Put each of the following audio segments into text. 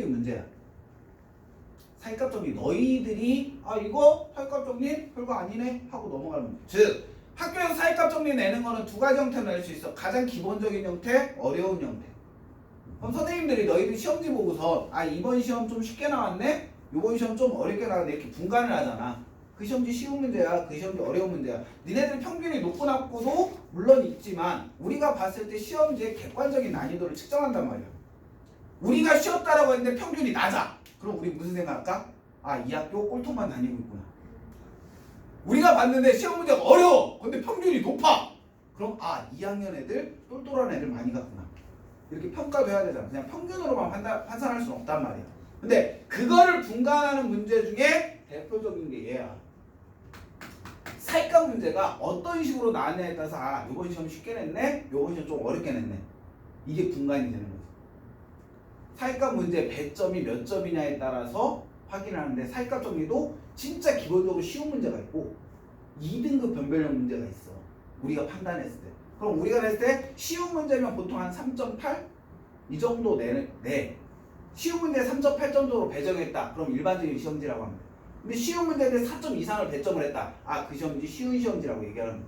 문제야. 사익값 정리. 너희들이 이거 사익값 정리 별거 아니네 하고 넘어가는 문제. 즉 학교에서 사익값 정리 내는 거는 두 가지 형태로 낼 수 있어. 가장 기본적인 형태, 어려운 형태. 그럼 선생님들이 너희들 시험지 보고서 이번 시험 좀 쉽게 나왔네? 이번 시험 좀 어렵게 나왔네 이렇게 분간을 하잖아. 그 시험지 쉬운 문제야, 그 시험지 어려운 문제야. 니네들 평균이 높고 낮고도 물론 있지만 우리가 봤을 때 시험지의 객관적인 난이도를 측정한단 말이야. 우리가 쉬웠다라고 했는데 평균이 낮아. 그럼 우리 무슨 생각할까? 이 학교 꼴통만 다니고 있구나. 우리가 봤는데 시험 문제가 어려워. 근데 평균이 높아. 그럼 2학년 애들 똘똘한 애들 많이 갔구나. 이렇게 평가도 해야 되잖아. 그냥 평균으로만 판단할 수는 없단 말이야. 근데 그거를 분간하는 문제 중에 대표적인 게 얘야. 사익값 문제가 어떤 식으로 나왔냐에 따라서 이번 시험 쉽게 냈네, 이번 시험 좀 어렵게 냈네. 이게 분간이 되는 거지. 사익값 문제 배점이 몇 점이냐에 따라서 확인하는데 사익값 정리도 진짜 기본적으로 쉬운 문제가 있고 2등급 변별력 문제가 있어. 우리가 판단했을 때. 그럼 우리가 냈을 때 쉬운 문제면 보통 한 3.8? 이 정도 내. 쉬운 문제 3.8점 정도로 배정했다. 그럼 일반적인 시험지라고 합니다. 근데 쉬운 문제인데 4점 이상을 배점을 했다. 그 시험지 쉬운 시험지라고 얘기하는 거야.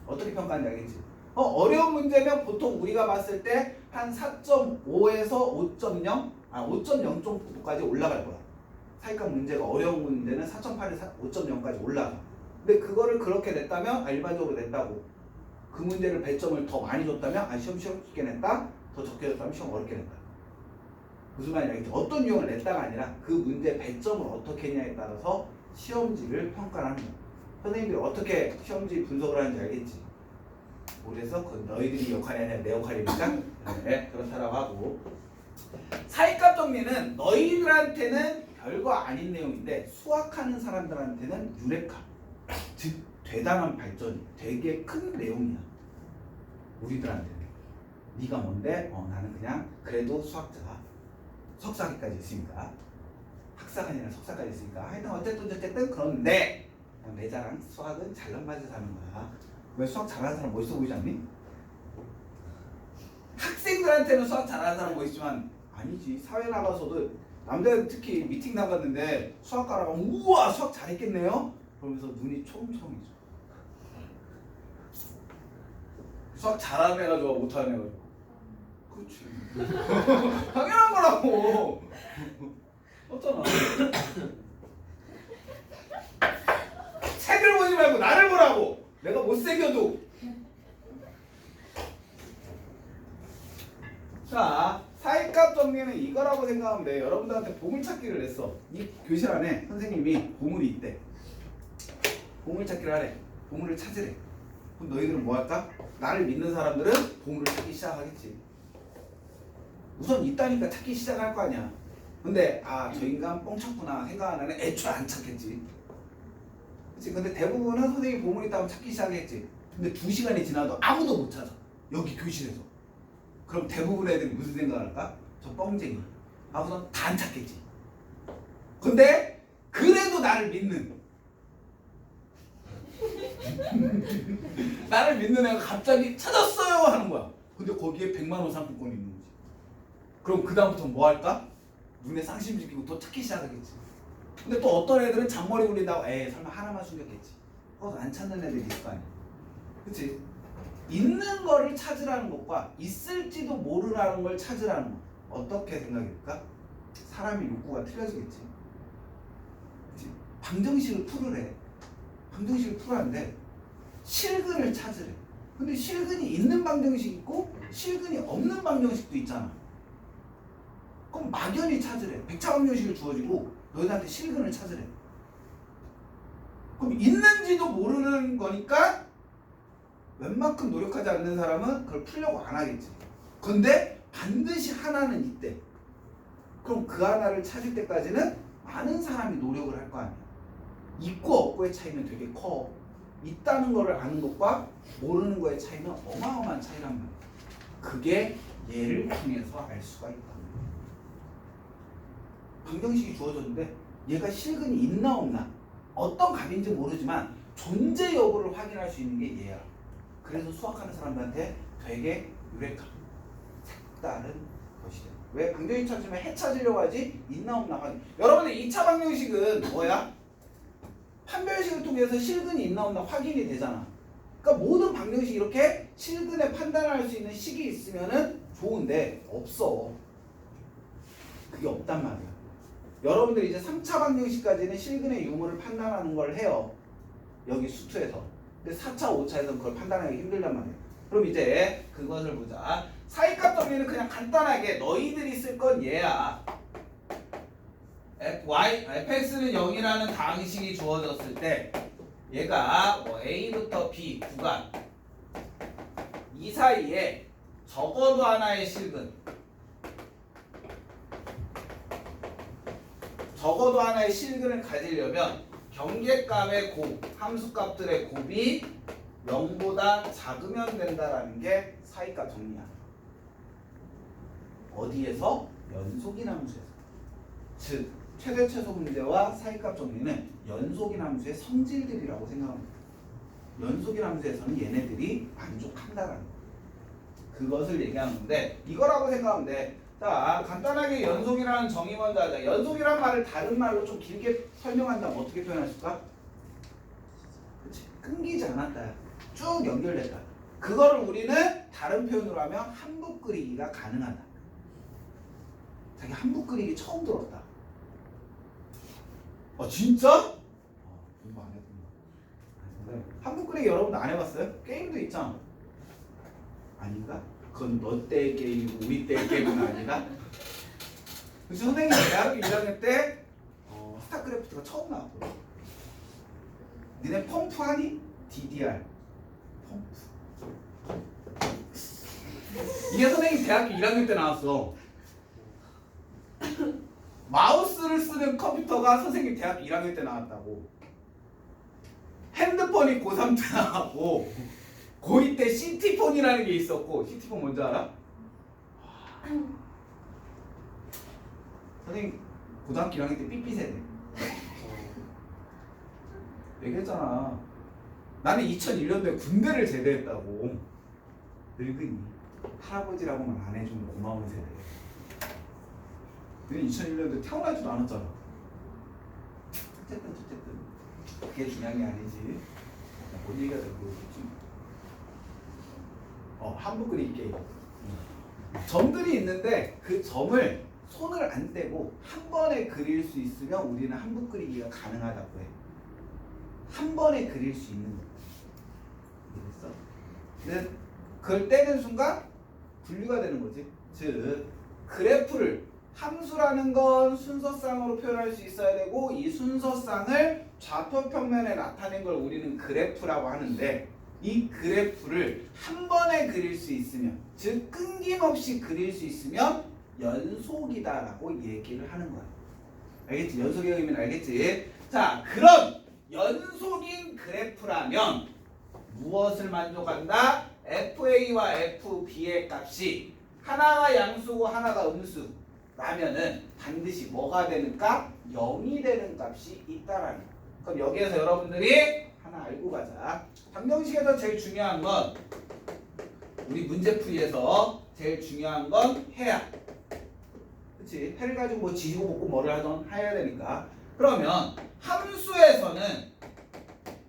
어떻게 평가하는지 알겠지? 어려운 문제면 보통 우리가 봤을 때 한 4.5에서 5.0? 5.0 정도까지 올라갈 거야. 사익값 문제가 어려운 문제는 4.8에서 5.0까지 올라가. 근데 그거를 그렇게 냈다면 일반적으로 냈다고. 그 문제를 배점을 더 많이 줬다면 시험 쉽게 냈다. 더 적게 줬다면 시험 어렵게 냈다. 무슨 말인지 알겠지? 어떤 유형을 냈다가 아니라 그 문제 배점을 어떻게 했냐에 따라서 시험지를 평가를 하는 거야. 선생님들이 어떻게 시험지 분석을 하는지 알겠지? 그래서 그 너희들이 역할이 아니라 내 역할이니까 네, 그렇다라고 하고, 사익값 정리는 너희들한테는 별거 아닌 내용인데 수학하는 사람들한테는 유레카, 즉 대단한 발전이 되게 큰 내용이야. 우리들한테는. 네가 뭔데? 나는 그냥 그래도 수학자가 석사학위까지 했으니까, 학사가 아니라 석사까지 했으니까 하여튼 어쨌든 그런데 내 자랑 수학은 잘난 맛에 사는 거야. 왜 수학 잘하는 사람 멋있어 보이지 않니? 학생들한테는 수학 잘하는 사람 멋있지만 아니지. 사회 나가서도 남자들 특히 미팅 나갔는데 수학과라고 하면 우와 수학 잘했겠네요? 그러면서 눈이 초롱초롱해져. 수학 잘하는 애가 좋아 못하는 애가 좋아? 그렇지. 당연한 거라고. 어쩌나. 책을 보지 말고 나를 보라고. 내가 못생겨도. 자, 사익값 정리는 이거라고 생각하면 돼. 여러분들한테 보물찾기를 냈어. 이 교실 안에 선생님이 보물이 있대. 보물찾기를 하래. 보물을 찾으래. 그럼 너희들은 뭐 할까? 나를 믿는 사람들은 보물을 찾기 시작하겠지. 우선 있다니까 찾기 시작할 거 아니야. 근데 저 인간 뻥쳤구나 생각하는 애는 애초에 안 찾겠지. 그치? 근데 대부분은 선생님이 보물이 있다면 찾기 시작했지. 근데 2시간이 지나도 아무도 못 찾아. 여기 교실에서. 그럼 대부분 애들이 무슨 생각을 할까? 저 뻥쟁이. 우선 다 안 찾겠지. 근데 그래도 나를 믿는 나를 믿는 애가 갑자기 찾았어요 하는 거야. 근데 거기에 100만 원 상품권이 있는 거지. 그럼 그 다음부터 뭐 할까? 눈에 쌍심 지키고 또 찾기 시작하겠지. 근데 또 어떤 애들은 잔머리 굴린다고 설마 하나만 숨겼겠지. 안 찾는 애들이 있을 거 아니야. 그치? 있는 거를 찾으라는 것과 있을지도 모르라는 걸 찾으라는 것, 어떻게 생각일까? 사람의 욕구가 틀려지겠지. 그치? 방정식을 풀으래. 방정식을 풀었는데 실근을 찾으래. 근데 실근이 있는 방정식이 있고 실근이 없는 방정식도 있잖아. 그럼 막연히 찾으래. 백차방정식을 주어지고 너희들한테 실근을 찾으래. 그럼 있는지도 모르는 거니까 웬만큼 노력하지 않는 사람은 그걸 풀려고 안 하겠지. 근데 반드시 하나는 있대. 그럼 그 하나를 찾을 때까지는 많은 사람이 노력을 할 거 아니야. 있고 없고의 차이는 되게 커. 있다는 거를 아는 것과 모르는 거의 차이는 어마어마한 차이란 말이야. 그게 얘를 통해서 알 수가 있다. 방정식이 주어졌는데 얘가 실근이 있나 없나 어떤 값인지 모르지만 존재 여부를 확인할 수 있는 게 얘야. 그래서 수학하는 사람들한테 되게 유레카 색다른 것이다. 왜? 방정식 찾으면 해 찾으려고 하지? 있나 없나 확인. 여러분들 2차 방정식은 뭐야? 판별식을 통해서 실근이 있나 없나 확인이 되잖아. 그러니까 모든 방정식이 이렇게 실근에 판단할 수 있는 식이 있으면은 좋은데 없어. 그게 없단 말이야. 여러분들 이제 3차 방정식까지는 실근의 유무를 판단하는 걸 해요. 여기 수투에서. 근데 4차, 5차에서는 그걸 판단하기 힘들단 말이야. 그럼 이제 그것을 보자. 사이값 정리는 그냥 간단하게 너희들이 쓸 건 얘야. fx는 0이라는 다항식이 주어졌을 때 얘가 뭐 a부터 b 구간 이 사이에 적어도 하나의 실근, 적어도 하나의 실근을 가지려면 경계값의 곱, 함수값들의 곱이 0보다 작으면 된다라는 게 사이값 정리야. 어디에서? 연속인 함수에서. 즉 최대 최소 문제와 사이값 정리는 연속인 함수의 성질들이라고 생각합니다. 연속인 함수에서는 얘네들이 만족한다라는 거. 그것을 얘기하는 건데 이거라고 생각하면 돼. 자, 간단하게 연속이라는 정의 먼저 하자. 연속이란 말을 다른 말로 좀 길게 설명한다면 어떻게 표현했을까? 그치? 끊기지 않았다. 쭉 연결됐다. 그거를 우리는 다른 표현으로 하면 한북 끓이기가 가능하다. 자기 한북 끓이기 처음 들었다. 진짜? 공부 안 했구나. 한북 끓이기 여러분도 안 해봤어요? 게임도 있잖아. 아닌가? 그건 너 때의 게임이고 우리 때의 게임은 아니다. 그래서 선생님이 대학교 1학년 때 스타크래프트가 처음 나왔거든. 니네 펌프 하니? DDR 펌프. 이게 선생님 대학교 1학년 때 나왔어. 마우스를 쓰는 컴퓨터가 선생님 대학교 1학년 때 나왔다고. 핸드폰이 고3 때 나왔고 고2 때 CT폰이라는 게 있었고. CT폰 뭔지 알아? 선생님 고등학교 1학년 때 삐삐세대. 얘기했잖아. 나는 2001년도에 군대를 제대했다고. 늙은이 할아버지라고 말 안 해주면 고마운 세대. 너는 2001년도에 태어나지도 않았잖아. 어쨌든 그게 중요한 게 아니지. 뭔 얘기가 되고 한북 그리기 게임. 점들이 있는데 그 점을 손을 안 떼고 한 번에 그릴 수 있으면 우리는 한북 그리기가 가능하다고 해. 한 번에 그릴 수 있는 거. 이해했어? 근데 그걸 떼는 순간 분류가 되는 거지. 즉 그래프를 함수라는 건 순서쌍으로 표현할 수 있어야 되고 이 순서쌍을 좌표 평면에 나타낸 걸 우리는 그래프라고 하는데 이 그래프를 한 번에 그릴 수 있으면 즉 끊김없이 그릴 수 있으면 연속이다라고 얘기를 하는 거야. 알겠지? 연속의 의미는 알겠지? 자, 그럼 연속인 그래프라면 무엇을 만족한다? FA와 FB의 값이 하나가 양수고 하나가 음수 라면은 반드시 뭐가 되는가? 0이 되는 값이 있다라는 거. 그럼 여기에서 여러분들이 하나 알고 가자. 방정식에서 제일 중요한 건 우리 문제풀이에서 제일 중요한 건 해야. 그치? 해를 가지고 뭐 지지고 볶고 뭐를 하던 해야 되니까. 그러면 함수에서는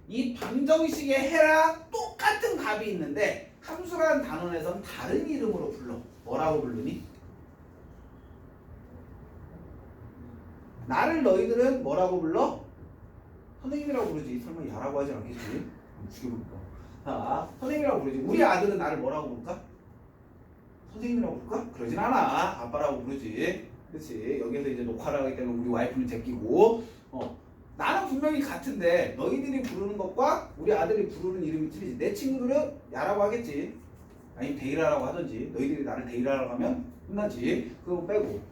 이 방정식의 해랑 똑같은 값이 있는데 함수라는 단원에서는 다른 이름으로 불러. 뭐라고 부르니? 나를 너희들은 뭐라고 불러? 선생님이라고 부르지. 설마 야라고 하지 않겠지? 죽여볼까? 자, 선생님이라고 부르지. 우리 아들은 나를 뭐라고 부를까? 선생님이라고 부를까? 그러진 않아. 아빠라고 부르지. 그렇지? 여기서 이제 녹화를 하기 때문에 우리 와이프는 제끼고 나는 분명히 같은데 너희들이 부르는 것과 우리 아들이 부르는 이름이 틀리지. 내 친구들은 야라고 하겠지. 아니면 데이라라고 하든지. 너희들이 나를 데이라라고 하면 끝나지. 그거 빼고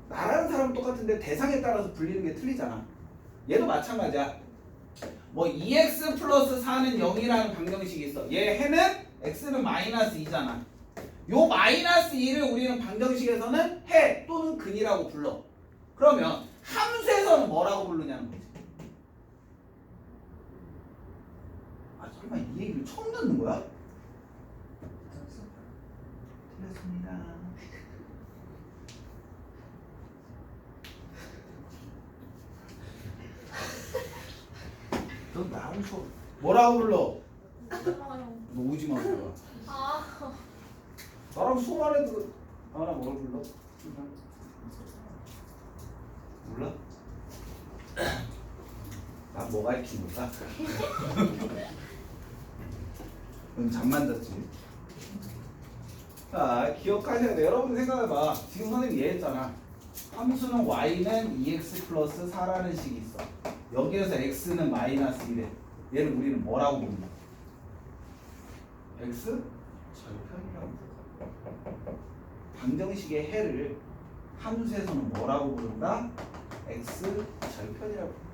나라는 사람은 똑같은데 대상에 따라서 불리는 게 틀리잖아. 얘도 마찬가지야. 뭐 2x 플러스 4는 0이라는 방정식이 있어. 얘 해는 x는 마이너스 2잖아. 요 마이너스 2를 우리는 방정식에서는 해 또는 근이라고 불러. 그러면 함수에서는 뭐라고 부르냐는 거지. 설마 이 얘기를 처음 듣는 거야? 틀렸습니다. 넌 나랑 수업 뭐라고 불러? 아요. 너 오지 마 불러. 아. 나랑 수업 안 해도 나랑 뭘 불러? 몰라? 난 뭐 가르치는 거야? 넌 잠만 잤지? 자, 기억하셔야 돼. 여러분 생각해봐. 지금 선생님 얘했잖아. 함수는 y는 2x 플러스 4라는 식이 있어. 여기에서 x는 마이너스 1에 얘를 우리는 뭐라고 부르냐? x 절편이라고 부르자. 방정식의 해를 함수에서는 뭐라고 부른다? x 절편이라고 부른다.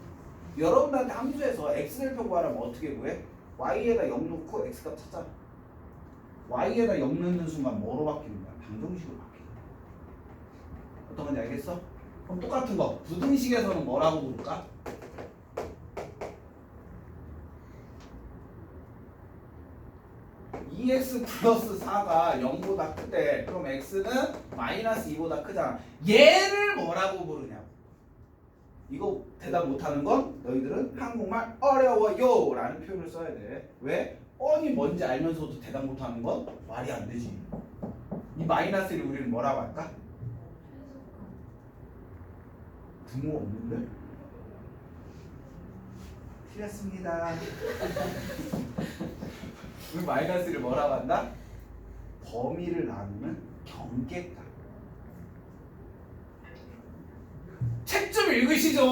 여러분들한테 함수에서 x 절편 구하려면 어떻게 구해? y에다 0 넣고 x값 찾잖아. y에다 0 넣는 순간 뭐로 바뀌는 거야? 방정식으로 바뀌는 거야. 어떤 건지 알겠어? 그럼 똑같은 거 부등식에서는 뭐라고 부를까? (2x) 플러스 4가 0보다 크대. 그럼 x는 마이너스 2보다 크잖아. 얘를 뭐라고 부르냐고. 이거 대답 못하는 건 너희들은 한국말 어려워요 라는 표현을 써야 돼. 왜? 뻔히 뭔지 알면서도 대답 못하는 건 말이 안 되지. 이 마이너스를 우리는 뭐라고 할까? 등호 없는데? 틀렸습니다. 우리 마이너스를 뭐라고 한다? 범위를 나누는 경계값. 책 좀 읽으시죠.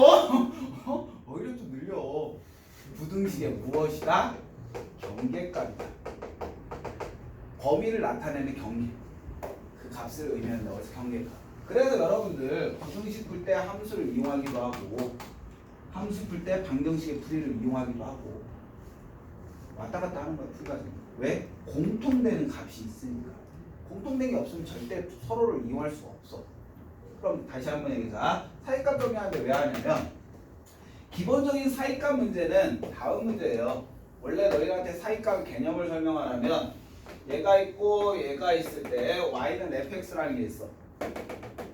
오히려 좀 늘려. 부등식의 무엇이다? 경계값이다. 범위를 나타내는 경계. 그 값을 의미한다고 해서 경계값. 그래서 여러분들 부등식 풀 때 함수를 이용하기도 하고 함수 풀 때 방정식의 풀이를 이용하기도 하고 왔다 갔다 하는 거야. 풀 과정. 왜? 공통되는 값이 있으니까. 공통된 게 없으면 절대 서로를 이용할 수가 없어. 그럼 다시 한번 얘기하자. 사이값 정리하는데 왜 하냐면 기본적인 사이값 문제는 다음 문제예요. 원래 너희한테 사이값 개념을 설명하려면 얘가 있고 얘가 있을 때 y는 fx라는 게 있어.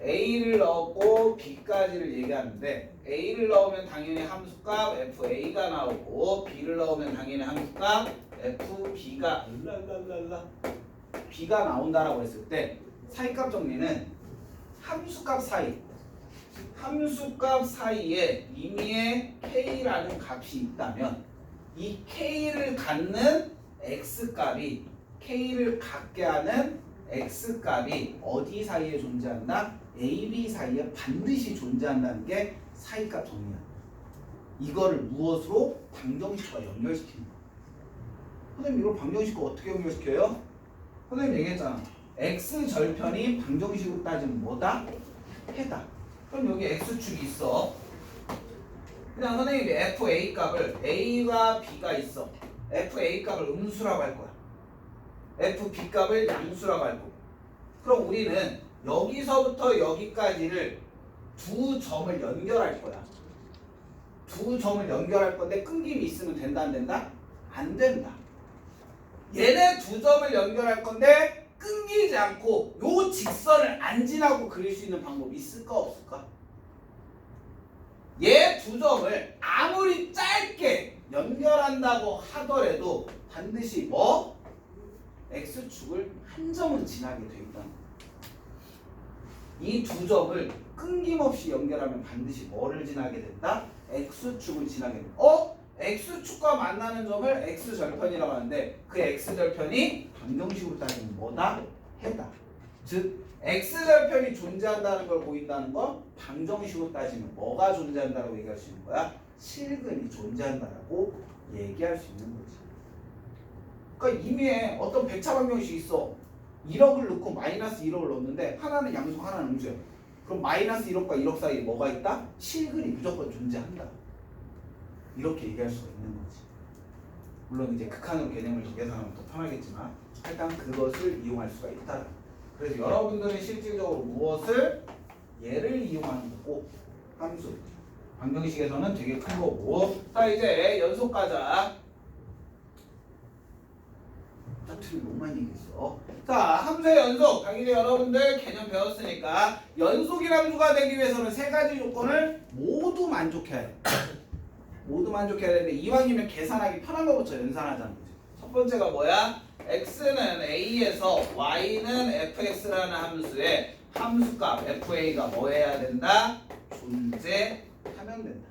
a를 넣었고 b까지를 얘기하는데 a를 넣으면 당연히 함수값 fa가 나오고 b를 넣으면 당연히 함수값 fb가 b가 나온다라고 했을 때 사이값 정리는 함수값 사이에 임의의 k라는 값이 있다면 이 k를 갖는 x값이 k를 갖게 하는 x값이 어디 사이에 존재한다? a, b 사이에 반드시 존재한다는 게 사이값 정리야. 이거를 무엇으로? 방정식과 연결시키는 거야. 선생님 이걸 방정식과 어떻게 연결시켜요? 선생님 얘기했잖아. x절편이 방정식으로 따지면 뭐다? 해다. 그럼 여기 x축이 있어. 그냥 선생님이 fa 값을 a와 b가 있어. fa 값을 음수라고 할 거야. fb 값을 양수라고 할 거고. 그럼 우리는 여기서부터 여기까지를 두 점을 연결할 거야. 두 점을 연결할 건데 끊김이 있으면 된다 안 된다? 안 된다. 얘네 두 점을 연결할 건데 끊기지 않고 요 직선을 안 지나고 그릴 수 있는 방법이 있을까 없을까? 얘 두 점을 아무리 짧게 연결한다고 하더라도 반드시 뭐? x축을 한 점은 지나게 돼 있다는 거야. 이 두 점을 끊김없이 연결하면 반드시 뭐를 지나게 된다? x축을 지나게 된다. x축과 만나는 점을 x절편이라고 하는데 그 x절편이 방정식으로 따지면 뭐다? 해다. 즉 x절편이 존재한다는 걸 보인다는 건 방정식으로 따지면 뭐가 존재한다고 얘기할 수 있는 거야? 실근이 존재한다라고 얘기할 수 있는 거지. 그러니까 임의에 어떤 배차 방정식이 있어. 1억을 넣고 마이너스 1억을 넣었는데 하나는 양수 하나는 음수야. 그럼 마이너스 1억과 1억 사이에 뭐가 있다? 실근이 무조건 존재한다. 이렇게 얘기할 수가 있는 거지. 물론 이제 극한으로 개념을 계산하면 더 편하겠지만 일단 그것을 이용할 수가 있다. 그래서 여러분들은 실질적으로 무엇을? 얘를 이용하는 거고 함수 방정식에서는 되게 큰 거고. 자 이제 연속 가자. 짜투리 너무 많이 얘기했어. 자 함수의 연속 당연히 여러분들 개념 배웠으니까 연속이란 수가 되기 위해서는 세 가지 조건을 모두 만족해야 돼. 모두 만족해야 되는데 이왕이면 계산하기 편한 거부터 연산하자는 거지. 첫 번째가 뭐야? x는 a에서 y는 fx라는 함수에 함수값 fa가 뭐 해야 된다? 존재하면 된다.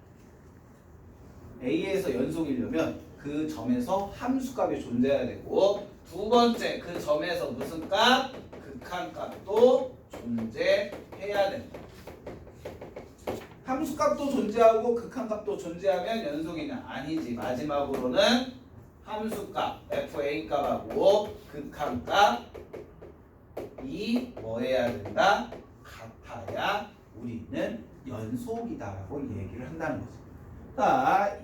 a에서 연속이려면 그 점에서 함수값이 존재해야 되고, 두 번째 그 점에서 무슨 값? 극한값도 존재해야 된다. 함수값도 존재하고 극한값도 존재하면 연속이냐? 아니지. 마지막으로는 함수값 fa값하고 극한값이 뭐 해야 된다? 같아야 우리는 연속이다라고 얘기를 한다는 거죠. 자,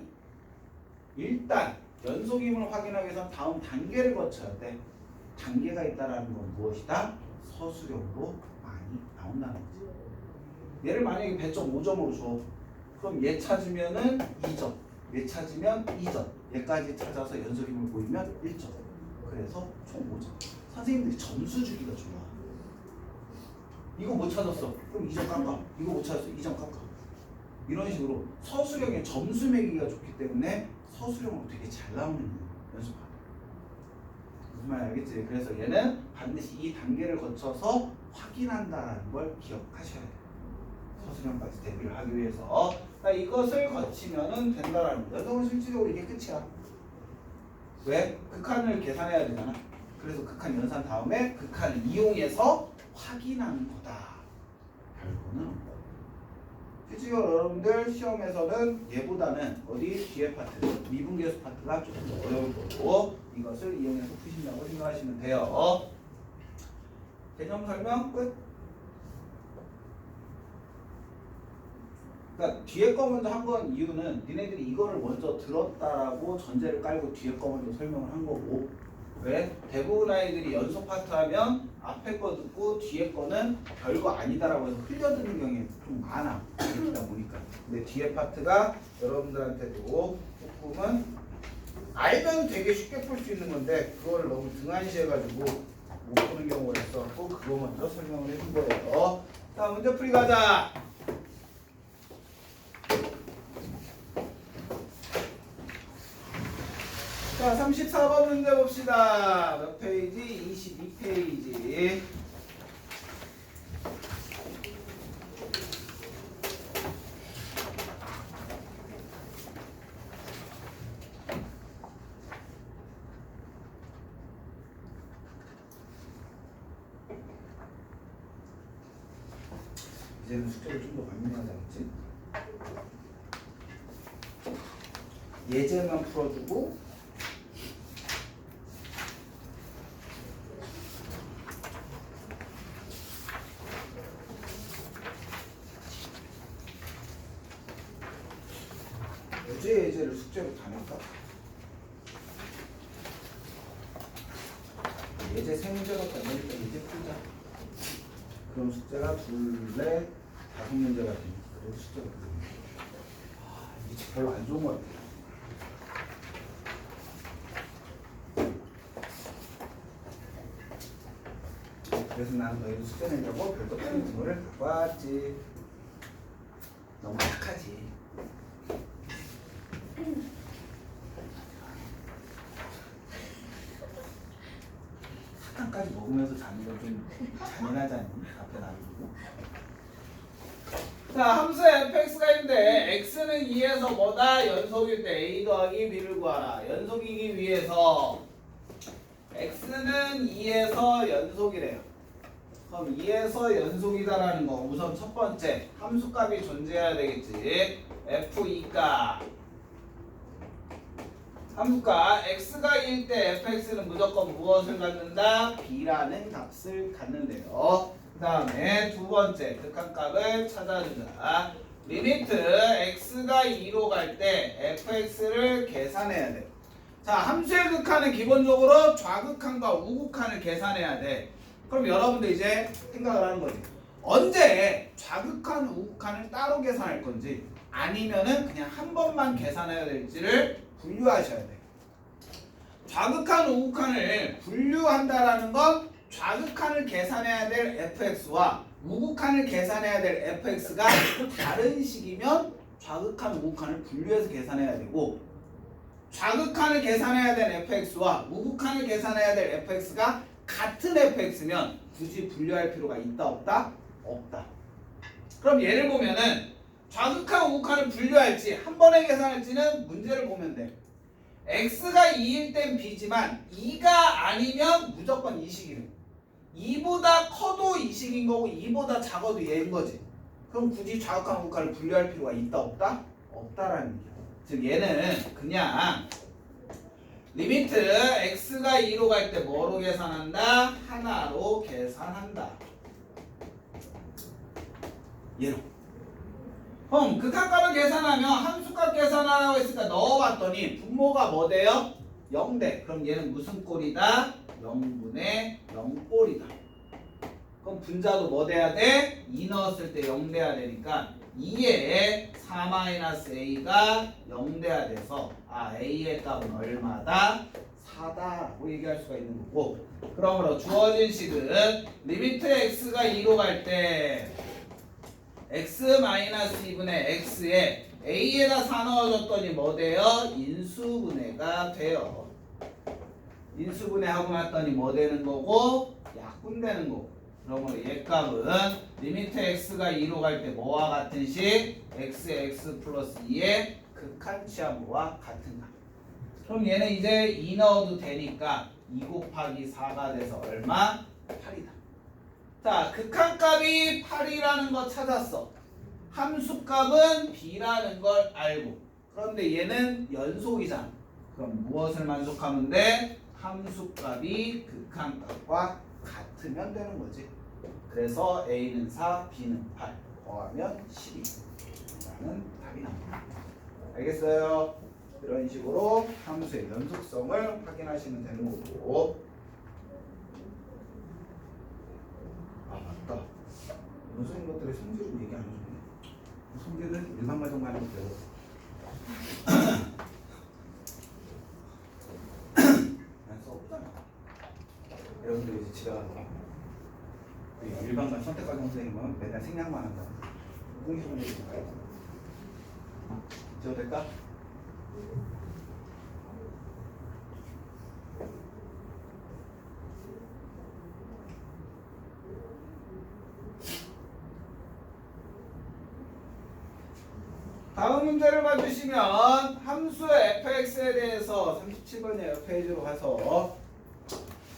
일단 연속임을 확인하기 위해서 다음 단계를 거쳐야 돼. 단계가 있다라는 건 무엇이다? 서술형으로 많이 나온다는 거지. 얘를 만약에 배점 5점으로 줘. 그럼 얘 찾으면은 2점, 얘 찾으면 2점, 얘까지 찾아서 연속임을 보이면 1점. 그래서 총 5점. 선생님들이 점수 주기가 좋아. 이거 못 찾았어. 그럼 2점 깎아. 이거 못 찾았어. 2점 깎아. 이런 식으로 서술형의 점수 매기가 좋기 때문에 서술형으로 되게 잘 나오는 연습하다. 무슨 말 알겠지? 그래서 얘는 반드시 이 단계를 거쳐서 확인한다는 걸 기억하셔야 돼요. 서술형까지 대비를 하기 위해서. 이것을 거치면은 된다라는 거야. 연속은 실질적으로 이게 끝이야. 왜? 극한을 계산해야 되잖아. 그래서 극한 연산 다음에 극한을 이용해서 확인하는 거다. 별거는 없고. 실질적으로 여러분들 시험에서는 얘보다는 어디 뒤에 파트, 미분계수 파트가 조금 더 어려울 거고, 이것을 이용해서 푸신다고 생각하시면 돼요. 개념 설명 끝. 그러니까 뒤에 거 먼저 한 건 이유는 니네들이 이거를 먼저 들었다라고 전제를 깔고 뒤에 거 먼저 설명을 한 거고, 왜? 대부분 아이들이 연속 파트 하면 앞에 거 듣고 뒤에 거는 별거 아니다라고 해서 흘려듣는 경향이 좀 많아. 그러다 보니까. 근데 뒤에 파트가 여러분들한테도 조금은 알면 되게 쉽게 풀 수 있는 건데 그걸 너무 등한시해가지고 못 푸는 경우가 있어갖고 그거 먼저 설명을 해준 거예요. 자, 문제 풀이 가자. 자, 34번 문제 봅시다. 몇 페이지? 22페이지. 이제는 숙제를 좀 더 반민하자겠지? 예제만 풀어주고 예제를 숙제로 다 낼까? 예제 3문제밖에 안 되니까 예제 풀자. 그럼 숙제가 둘, 넷, 5문제가 되니까 그래도 숙제가 되니까. 이게 별로 안 좋은 것 같아. 그래서 나는 너희도 숙제 내려고 별도 푸는 친구를 갖고 왔지. 너무 착하지. 사탕까지 먹으면서 자는 건 좀 잔인하지 않니? 앞에 놔두고. 자, 함수 fx가 있는데 x는 2에서 뭐다? 연속일 때 a 더하기 b를 구하라. 연속이기 위해서 x는 2에서 연속이래요. 그럼 2에서 연속이다라는 거 우선 첫 번째 함수값이 존재해야 되겠지. f2값 함수값 x가 1일 때 fx는 무조건 무엇을 갖는다? b라는 값을 갖는데요. 그 다음에 두 번째 극한값을 찾아주자. 리미트 x가 2로 갈 때 fx를 계산해야 돼. 자, 함수의 극한은 기본적으로 좌극한과 우극한을 계산해야 돼. 그럼 여러분들 이제 생각을 하는 거지. 언제 좌극한, 우극한을 따로 계산할 건지 아니면은 그냥 한 번만 계산해야 될지를 분류하셔야 돼. 좌극한, 우극한을 분류한다라는 건 좌극한을 계산해야 될 fx와 우극한을 계산해야 될 fx가 다른 식이면 좌극한 우극한을 분류해서 계산해야 되고 좌극한을 계산해야 될 fx와 우극한을 계산해야 될 fx가 같은 fx면 굳이 분류할 필요가 있다 없다? 없다. 그럼 예를 보면은 좌극한 우극한을 분류할지 한 번에 계산할지는 문제를 보면 돼. x가 2일 땐 b지만 2가 아니면 무조건 이식이래. 2보다 커도 이식인 거고 2보다 작아도 얘인 거지. 그럼 굳이 좌극한 우극한을 분류할 필요가 있다 없다? 없다라는 얘기야. 즉 얘는 그냥 리미트 x가 2로 갈 때 뭐로 계산한다? 하나로 계산한다. 얘로. 그럼 극한값을 계산하면 함수값 계산하라고 했으니까 넣어봤더니 분모가 뭐 돼요? 0대. 그럼 얘는 무슨 꼴이다? 0분의 0꼴이다. 그럼 분자도 뭐 돼야 돼? 2 넣었을 때 0 돼야 되니까 2에 4-a가 0 돼야 돼서 a의 값은 얼마다? 4다라고 얘기할 수가 있는 거고, 그러므로 주어진 식은 리미트 x가 2로 갈 때 x-2분의 x에 a에다 4 넣어줬더니 뭐 돼요? 인수분해가 돼요. 인수분해하고 났더니 뭐 되는 거고? 약분 되는 거고. 그러므로 얘 값은 리미트 x가 2로 갈 때 뭐와 같은 식? x 플러스 2의 극한 치함과 같은 값. 그럼 얘는 이제 2 넣어도 되니까 2 곱하기 4가 돼서 얼마? 8이다. 자, 극한값이 8이라는 거 찾았어. 함수값은 b라는 걸 알고. 그런데 얘는 연속이잖아. 그럼 무엇을 만족하면 돼? 함수값이 극한값과 같으면 되는 거지. 그래서 a는 4, b는 8 더하면 12라는 답이 나옵니다. 알겠어요? 이런 식으로 함수의 연속성을 확인하시면 되는 거고. 아 맞다. 연속인 것들의 성질을 얘기 안 해주네. 성질은 일반 과정만 해도 돼요. 난 써보잖아. 여러분들 이제 집에 가서 일반관 선택과정 선생님은 맨날 생략만 한다. 공식을 해줄까요? 지워도 될까? 다음 문제를 봐주시면 함수 fx에 대해서 37번이에요. 페이지로 가서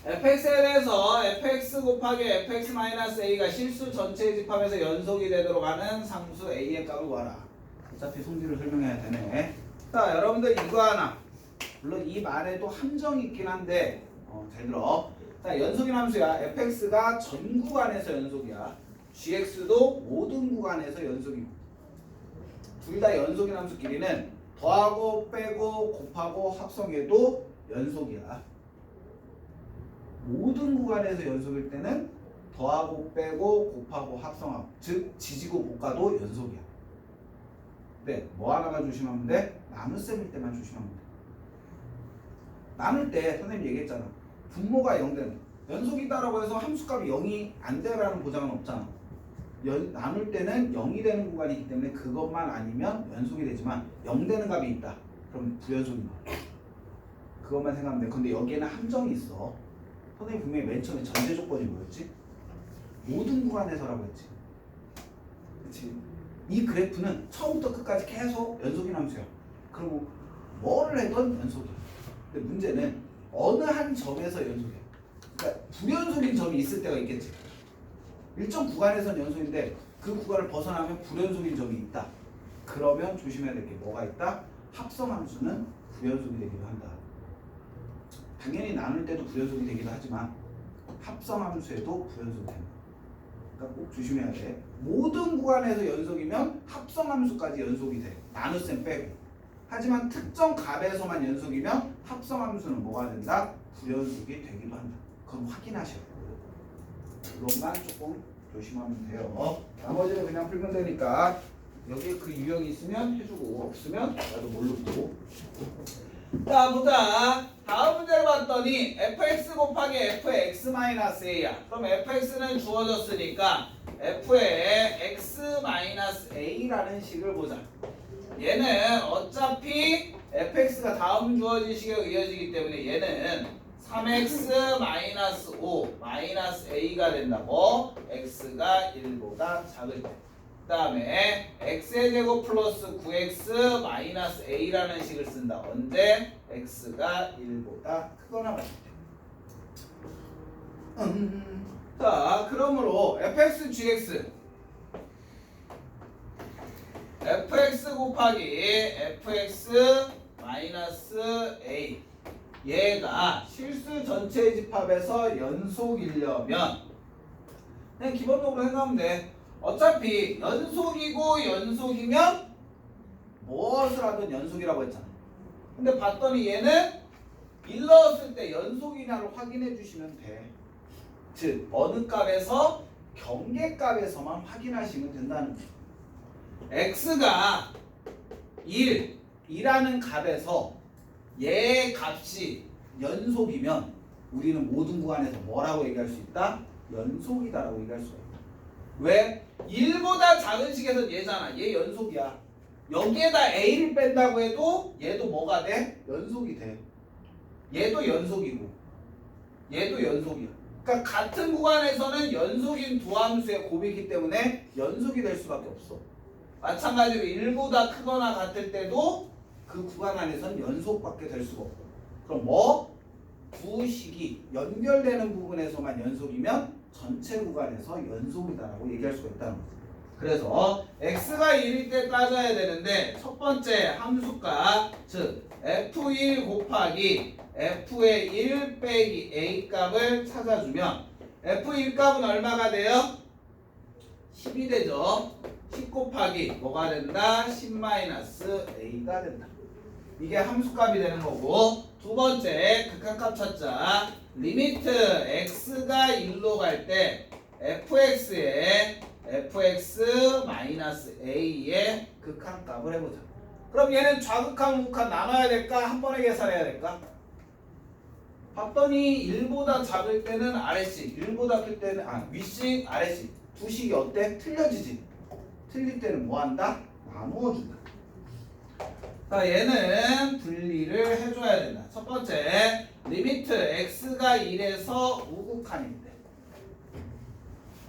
fx에 대해서 fx 곱하기 fx-a가 실수 전체의 집합에서 연속이 되도록 하는 상수 a의 값을 구하라. 어차피 성질을 설명해야 되네. 자, 여러분들 이거 하나. 물론 이 말에도 함정이 있긴 한데 잘 들어. 자, 연속인 함수야. fx가 전 구간에서 연속이야. gx도 모든 구간에서 연속이고. 둘 다 연속인 함수끼리는 더하고 빼고 곱하고 합성해도 연속이야. 모든 구간에서 연속일 때는 더하고 빼고 곱하고 합성하고, 즉 지지고 볶아도 연속이야. 네, 뭐 하나만 조심하면 돼? 나눗셈일 때만 조심하면 돼. 나눌 때 선생님 얘기했잖아. 분모가 0 되는 연속이다라고 해서 함수값이 0이 안 되라는 보장은 없잖아. 나눌 때는 0이 되는 구간이기 때문에 그것만 아니면 연속이 되지만 0 되는 값이 있다. 그럼 부연속인 거야. 그것만 생각하면 돼. 근데 여기에는 함정이 있어. 선생님 분명히 맨 처음에 전제 조건이 뭐였지? 모든 구간에서라고 했지. 그치? 이 그래프는 처음부터 끝까지 계속 연속인 함수야. 그리고 뭐를 해도 연속이야. 근데 문제는 어느 한 점에서 연속이야. 그러니까 불연속인 점이 있을 때가 있겠지. 일정 구간에서는 연속인데 그 구간을 벗어나면 불연속인 점이 있다. 그러면 조심해야 될 게 뭐가 있다? 합성함수는 불연속이 되기도 한다. 당연히 나눌 때도 불연속이 되기도 하지만 합성함수에도 불연속이 된다. 그러니까 꼭 조심해야 돼. 모든 구간에서 연속이면 합성함수까지 연속이 돼. 나눗셈 빼고. 하지만 특정 값에서만 연속이면 합성함수는 뭐가 된다? 불연속이 되기도 한다. 그럼 확인하셔야 돼요. 그것만 조금 조심하면 돼요. 나머지는 그냥 풀면 되니까 여기에 그 유형이 있으면 해주고 없으면 나도 모르고. 자, 보자. 다음 문제를 봤더니 fx 곱하기 fx-a야. 그럼 fx는 주어졌으니까 f의 x-a라는 식을 보자. 얘는 어차피 fx가 다음 주어진 식에 이어지기 때문에 얘는 3x 마이너스 5 마이너스 a가 된다고 x가 1보다 작을 때. 그 다음에 x의 제곱 플러스 9x 마이너스 a라는 식을 쓴다. 언제? x가 1보다 크거나 같을 때. 자, 그러므로 fx gx fx 곱하기 fx 마이너스 a 얘가 실수 전체 집합에서 연속이려면 그냥 기본적으로 생각하면 돼. 어차피 연속이고 연속이면 무엇을 하든 연속이라고 했잖아. 근데 봤더니 얘는 1 넣었을 때 연속이냐를 확인해 주시면 돼. 즉 어느 값에서 경계값에서만 확인하시면 된다는 거예요. x가 1이라는 값에서 얘 값이 연속이면 우리는 모든 구간에서 뭐라고 얘기할 수 있다? 연속이다라고 얘기할 수가 있다. 왜? 1보다 작은 식에서 얘잖아. 얘 연속이야. 여기에다 a를 뺀다고 해도 얘도 뭐가 돼? 연속이 돼. 얘도 연속이고 얘도 연속이야. 그러니까 같은 구간에서는 연속인 두 함수의 곱이기 때문에 연속이 될 수밖에 없어. 마찬가지로 1보다 크거나 같을 때도 그 구간 안에서는 연속밖에 될 수가 없고. 그럼 뭐? 두 식이 연결되는 부분에서만 연속이면 전체 구간에서 연속이다라고 얘기할 수가 있다는 거죠. 그래서 x가 1일 때 따져야 되는데 첫 번째 함수값 즉 f1 곱하기 f의 1 빼기 a 값을 찾아주면 f1 값은 얼마가 돼요? 10이 되죠. 10 곱하기 뭐가 된다? 10 마이너스 a가 된다. 이게 함수값이 되는 거고 두 번째 극한값 찾자. 리미트 x가 1로 갈 때 fx의 fx 마이너스 a의 극한값을 해보자. 그럼 얘는 좌극한 우극한 나눠야 될까? 한 번에 계산해야 될까? 봤더니 1보다 작을 때는 아래식, 1보다 클 때는 윗식, 아래식 두 식이 어때? 틀려지지. 틀릴 때는 뭐 한다? 나누어 준다. 자, 얘는 분리를 해줘야 된다. 첫 번째, 리미트 x가 1에서 우극한일 때.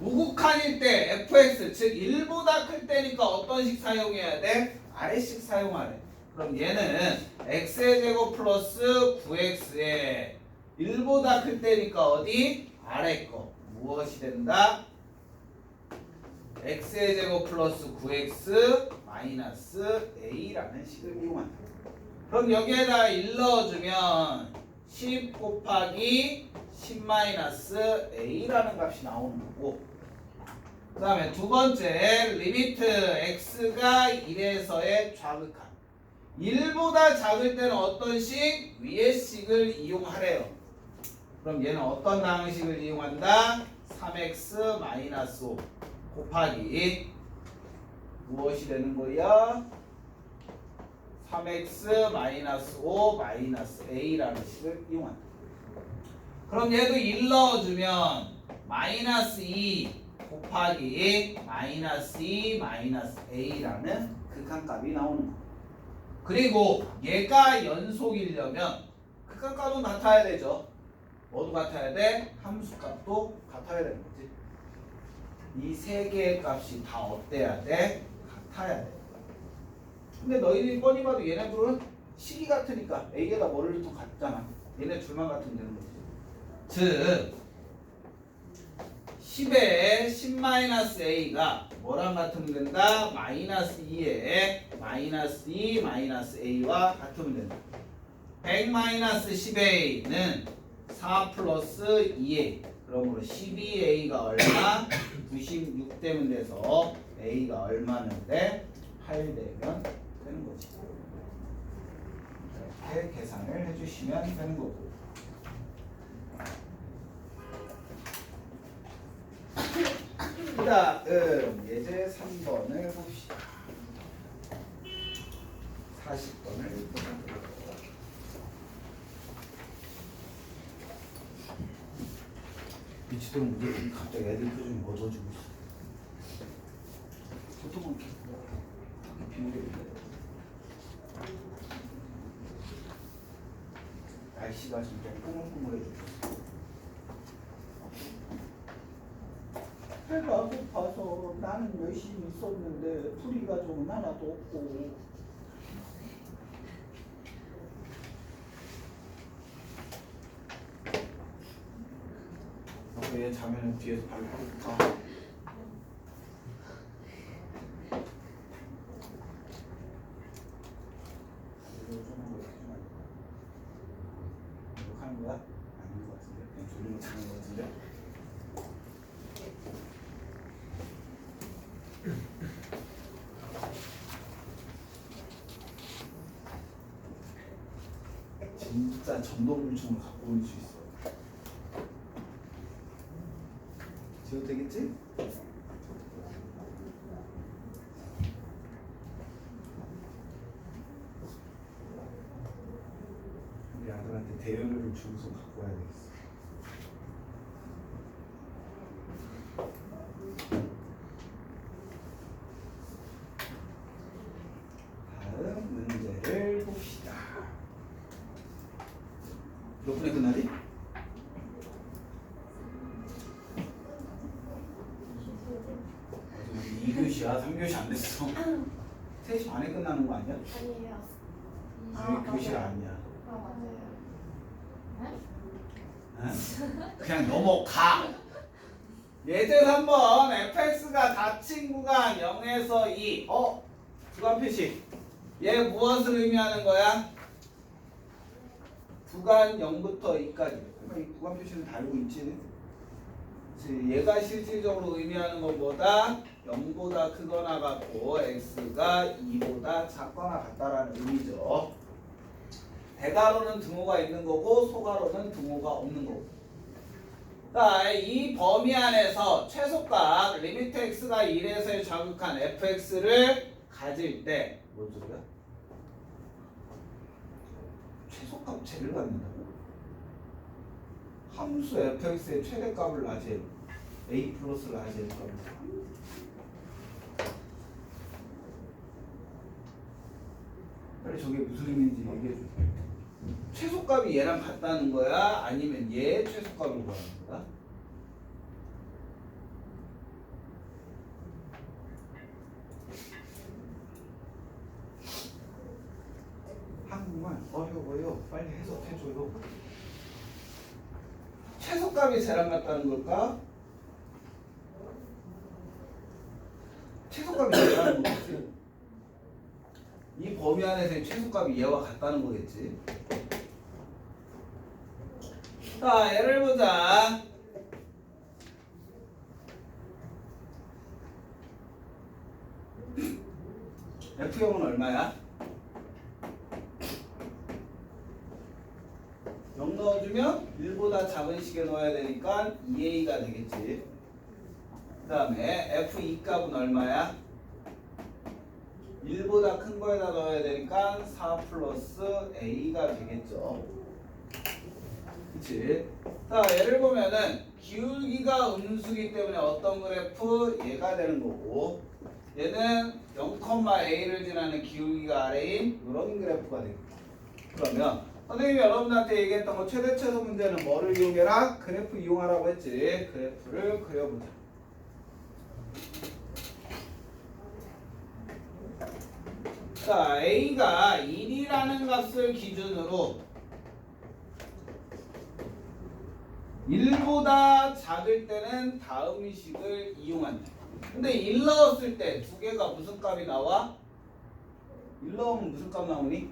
우극한일 때 fx, 즉 1보다 클 때니까 어떤 식 사용해야 돼? 아래식 사용하래. 그럼 얘는 x의 제곱 플러스 9x에 1보다 클 때니까 어디? 아래 거. 무엇이 된다? x의 제곱 플러스 9x 마이너스 a라는 식을 이용한다. 그럼 여기에다 1 넣어주면 10 곱하기 10 마이너스 a라는 값이 나오는 거고 그 다음에 두 번째 리미트 x가 1에서의 좌극한 1보다 작을 때는 어떤 식? 위의 식을 이용하래요. 그럼 얘는 어떤 방식을 이용한다? 3x 마이너스 5 곱하기 무엇이 되는 거야? 3x 마이너스 5 마이너스 a라는 식을 이용한다. 그럼 얘도 1 넣어주면 마이너스 2 곱하기 마이너스 2 마이너스 a라는 극한값이 나오는 거. 그리고 얘가 연속이려면 극한값은 같아야 되죠. 뭐도 같아야 돼? 함수값도 같아야 되는 거지. 이 세 개의 값이 다 어때야 돼? 같아야 돼. 근데 너희들이 뻔히 봐도 얘네들은 식이 같으니까 A에다 뭐를 또 같잖아. 얘네 둘만 같으면 되는 거지. 즉 10에 10-A가 뭐랑 같으면 된다? 마이너스 2에 마이너스 2 마이너스 A와 같으면 된다. 100-10A는 4 플러스 2A. 그러므로 12A가 얼마? 96 되면 돼서 A가 얼마면 돼? 8 되면 되는 거지. 이렇게 계산을 해주시면 되는 거고. 그 다음 예제 3번을 봅시다. 40번을 보자. 미치도록 무슨 갑자기 애들 표정이 어두워지고 있어. 보통은 비밀인데. 날씨가 진짜 꾸물꾸물해졌어. 배가 고파서 나는 열심히 썼는데 풀이가 좀 하나도 없고. 얘 자면은 뒤에서 밟을까? 이거 하는 거야? 아닌 것 같은데? 그냥 졸리면 자는 것 같은데? 진짜 전동물총을 갖고 올 수 있어. 지워도 되겠지? 우리 아들한테 대여료를 주고서 갖고 와야 되겠어. 다음 문제를 봅시다. 몇 분에 끝나지? 2교시야? 3교시 안 됐어. 3시 반에 끝나는 거 아니야? 아니에요. 우리 교실 아니야. 맞아요. 응? 그냥 넘어가. 예제 3번 fx가 닫힌 구간 0에서 2. 구간 표시. 얘 무엇을 의미하는 거야? 구간 0부터 2까지. 이 구간 표시는 다 알고 있지? 그치? 얘가 실질적으로 의미하는 것보다 0보다 크거나 같고 x가 2보다 작거나 같다라는 의미죠. 대괄호는 등호가 있는 거고 소괄호는 등호가 없는 거고. 자, 이 범위 안에서 최소값 리미트 x가 1에서의 좌극한 fx를 가질 때 뭔 소리야? 최소값 제를 갖는다고? 함수 fx의 최대값을 나제 a 플러스를 나제 값을 빨리 저게 무슨 의미인지 얘기해 줘. 최소값이 얘랑 같다는 거야? 아니면 얘의 최소값을 구하는 거야? 한국말 어려워요. 빨리 해석해줘요. 최소값이 쟤랑 같다는 걸까? 최소값이 쟤랑 거겠지? 이 범위 안에서의 최소값이 얘와 같다는 거겠지? 자, 예를 보자. F형은 얼마야? 0 넣어주면 1보다 작은 식에 넣어야 되니까 2a가 되겠지. 그 다음에 F2 값은 얼마야? 1보다 큰 거에다 넣어야 되니까 4 플러스 a가 되겠죠. 그치? 자, 예를 보면은 기울기가 음수기 때문에 어떤 그래프? 얘가 되는 거고, 얘는 0,a를 지나는 기울기가 아래인 이런 그래프가 되겠다. 그러면 선생님이 여러분한테 얘기했던 거 최대 최소 문제는 뭐를 이용해라? 그래프 이용하라고 했지. 그래프를 그려보자. 자, a가 1이라는 값을 기준으로 1보다 작을 때는 다음 식을 이용한다. 근데 1 넣었을 때 두 개가 무슨 값이 나와? 1 넣으면 무슨 값 나오니?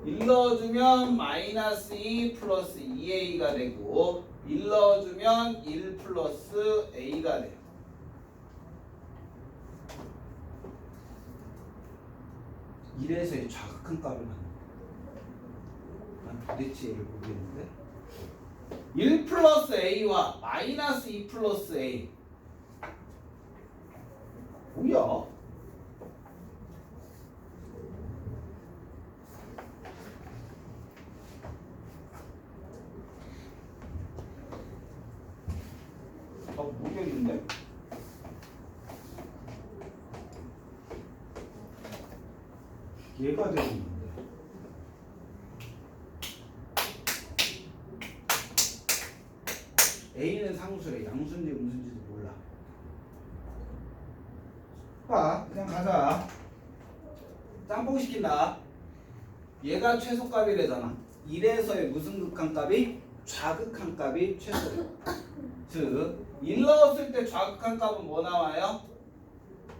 1 넣어주면 마이너스 2 플러스 2a가 되고 1 넣어주면 1 플러스 a가 돼요. 이래서의 좌극한 값을 갖는 거야. 난 도대체 얘를 모르겠는데 1 플러스 a와 마이너스 2 플러스 a 뭐야? 나 모르겠는데? 얘가 되는 건데 A는 상수래. 양수인지 음수인지도 몰라. 봐, 그냥 가자. 짬뽕 시킨다. 얘가 최소값이래잖아. 1에서의 무슨 극한값이? 좌극한값이 최소래. 즉 1 넣었을 때 좌극한값은 뭐 나와요?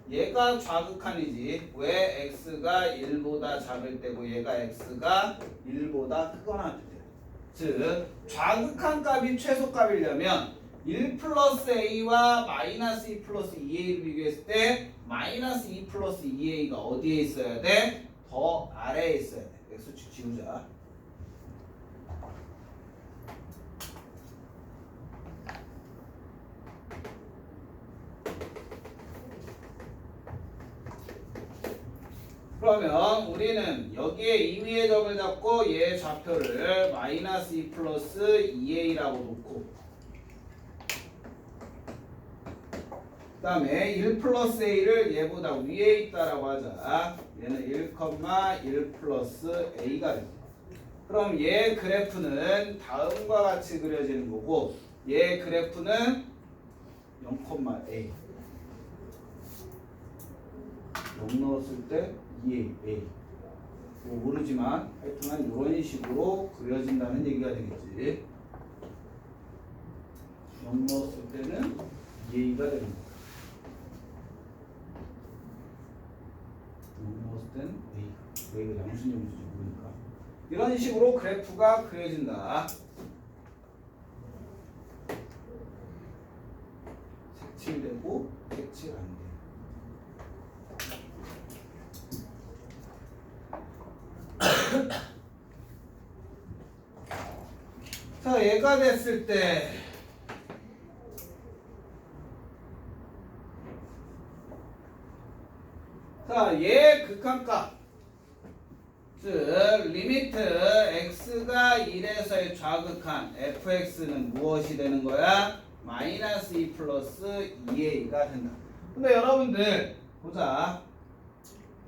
얘가 좌극한이지. 왜 x가 1보다 작을 때고 얘가 x가 1보다 크거나 같을 때. 즉 좌극한값이 최소값이려면 1 플러스 a와 마이너스 2 플러스 2a를 비교했을 때 마이너스 2 플러스 2a가 어디에 있어야 돼? 더 아래에 있어야 돼. x축 지우자. 그러면 우리는 여기에 2위의 점을 잡고 얘 좌표를 마이너스 2 플러스 2a라고 놓고 그 다음에 1 플러스 a를 얘보다 위에 있다라고 하자. 얘는 1, 1 플러스 a가 됩니다. 그럼 얘 그래프는 다음과 같이 그려지는 거고 얘 그래프는 0,a 0 넣었을 때 2a 뭐 모르지만 하여튼간 이런 식으로 그려진다는 얘기가 되겠지. 0 넣었을 때는 2a가 되는 거야. 0 넣었을 때는 a가 양수인지 음수인지 모르니까 이런 식으로 그래프가 그려진다. 색칠되고 색칠 안 돼. 자, 얘가 됐을 때 자, 얘 극한값 즉 리미트 x가 1에서의 좌극한 fx는 무엇이 되는 거야? 마이너스 2 플러스 2a가 된다. 근데 여러분들 보자.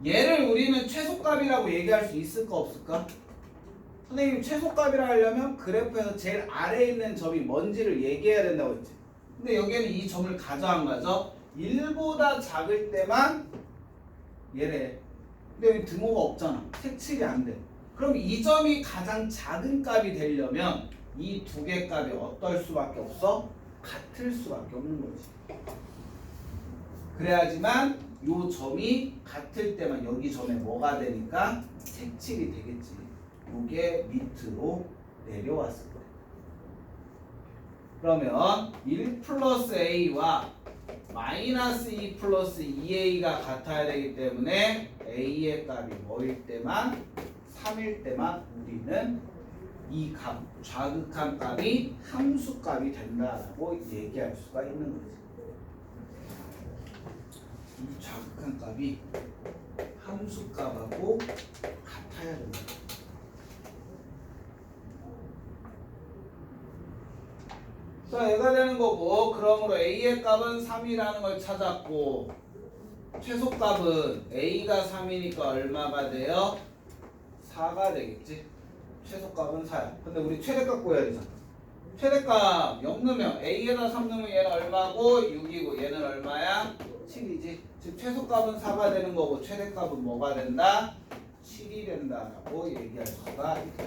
얘를 우리는 최소값이라고 얘기할 수 있을까 없을까? 선생님 최소값이라 하려면 그래프에서 제일 아래에 있는 점이 뭔지를 얘기해야 된다고 했지. 근데 여기에는 이 점을 가져간 거죠. 1보다 작을 때만 얘래. 근데 여기 등호가 없잖아. 색칠이 안 돼. 그럼 이 점이 가장 작은 값이 되려면 이 두 개 값이 어떨 수밖에 없어? 같을 수밖에 없는 거지. 그래야지만 요 점이 같을 때만 여기 점에 뭐가 되니까 색칠이 되겠지. 요게 밑으로 내려왔을 때. 그러면 1 플러스 a와 마이너스 2 플러스 2a가 같아야 되기 때문에 a의 값이 뭐일 때만 3일 때만 우리는 이 값, 좌극한 값이 함수값이 된다라고 얘기할 수가 있는 거지. 이 좌극한 값이 함수값하고 같아야 된다. 자, 얘가 되는 거고, 그러므로 a의 값은 3이라는 걸 찾았고, 최소값은 a가 3이니까 얼마가 돼요? 4가 되겠지. 최소값은 4야. 근데 우리 최대값 구해야 되잖아. 최대값 0 넣으면 a에다 3 넣으면 얘는 얼마고 6이고 얘는 얼마야? 7이지. 즉 최소값은 4가 되는 거고 최대값은 뭐가 된다? 7이 된다라고 얘기할 수가 있다.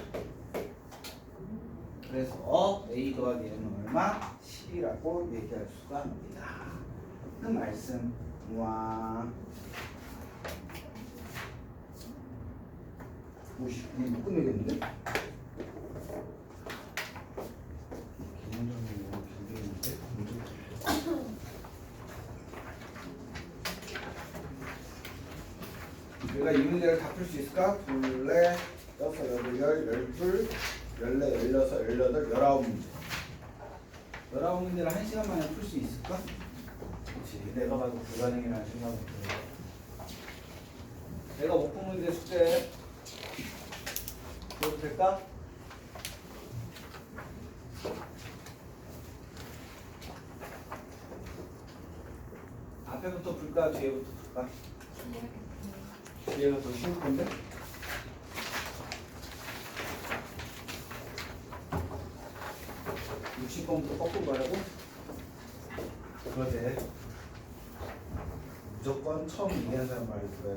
그래서 a 더하기 얘는 얼마? 10이라고 얘기할 수가 있다. 그 말씀. 와. 오씨, 우리 못 끝내겠는데? 개념적으로 너무 길게 했는데? 우리가 이 문제를 다 풀 수 있을까? 둘, 넷, 여섯, 여덟, 열둘, 열네, 열여섯, 열여덟, 19문제. 19문제를 1시간 만에 풀 수 있을까? 그렇지. 내가 봐도 불가능이라는 생각이 들어. 내가 못 푼 문제 숙제 해도 될까? 앞에부터 풀까? 뒤에부터 풀까? 뒤에가 더 쉬울 건데? 60번부터 거꾸로 가라고? 그러지. 무조건 처음 이해한 사람 말을 들어야